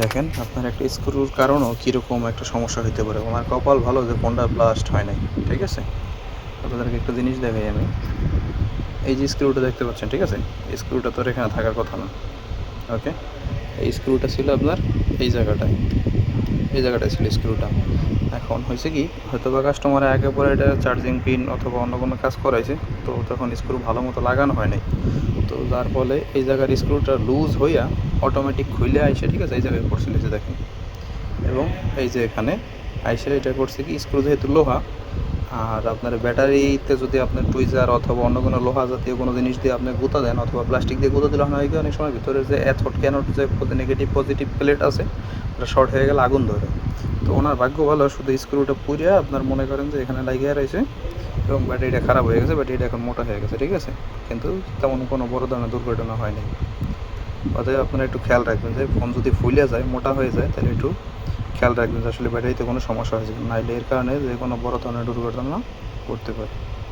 দেখেন আপনার একটা স্ক্রুর কারণেও কীরকম একটা সমস্যা হতে পারে। আমার কপাল ভালো যে ফোনটা ব্লাস্ট হয় নাই, ঠিক আছে। আপনাদেরকে একটা জিনিস দেখাই আমি। এই যে স্ক্রুটা দেখতে পাচ্ছেন, ঠিক আছে, এই স্ক্রুটা তো এখানে থাকার কথা না। ওকে, এই স্ক্রুটা ছিল আপনার এই জায়গাটায়, এই জায়গাটায় ছিল স্ক্রুটা। এখন হয়েছে কি, হয়তো বা কাস্টমারে আগে পরে এটা চার্জিং পিন অথবা অন্য কোনো কাজ করাইছে, তো তখন স্ক্রু ভালো মতো লাগানো হয় নাই। তো যার ফলে এই জায়গার স্ক্রুটা লুজ হইয়া অটোমেটিক খুলে আইসে, ঠিক আছে, এই জায়গায় পড়ছিল, যে দেখেন। এবং এই যে এখানে আইসে এটা করছে কি, স্ক্রু যেহেতু লোহা, আর আপনার ব্যাটারিতে যদি আপনার টুইজার অথবা অন্য কোনো লোহা জাতীয় কোনো জিনিস দিয়ে আপনি গুঁতা দেন অথবা প্লাস্টিক দিয়ে গুঁতা দিলে হয় কি, অনেক সময় ভিতরে যে অ্যাথোড ক্যানোড যে নেগেটিভ পজিটিভ প্লেট আছে, ওটা শর্ট হয়ে গেলে আগুন ধরে। তো ওনার ভাগ্য ভালো, শুধু স্ক্রুটা পুড়িয়া আপনার মনে করেন যে এখানে লাগিয়ে রয়েছে, এবং ব্যাটারিটা খারাপ হয়ে গেছে, ব্যাটারিটা এখন মোটা হয়ে গেছে, ঠিক আছে। কিন্তু তেমন কোনো বড় ধরনের দুর্ঘটনা হয়নি। অতএব আপনারা একটু খেয়াল রাখবেন যে ফোন যদি ফুলে যায়, মোটা হয়ে যায়, তাহলে একটু খেয়াল রাখবেন যে আসলে ব্যাটারিতে কোনো সমস্যা হয়েছে, নাইলে এর কারণে যে কোনো বড় ধরনের দুর্ঘটনা ঘটতে পারে।